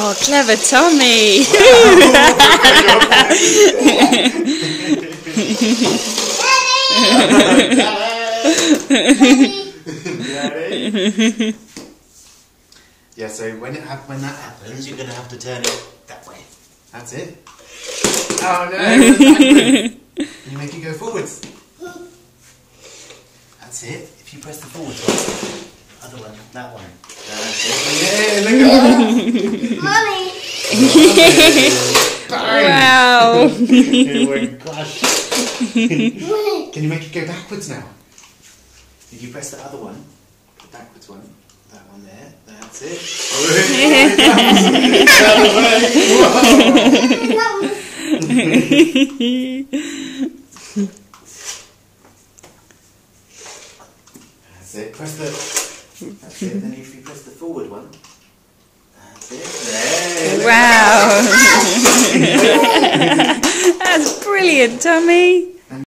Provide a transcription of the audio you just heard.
Oh, clever Tommy! Yeah, so when that happens, you're going to have to turn it that way. That's it. Oh no! And you make it go forwards. That's it. If you press the forwards one, other one, that one. That's it. Yeah, look at that. Mommy. Wow! Oh my gosh. Can you make it go backwards now? If you press the other one, the backwards one, that one there, that's it. That's it. Press the. That's it. Then if you press the forward one, that's it. There. Wow! That's brilliant, Tommy!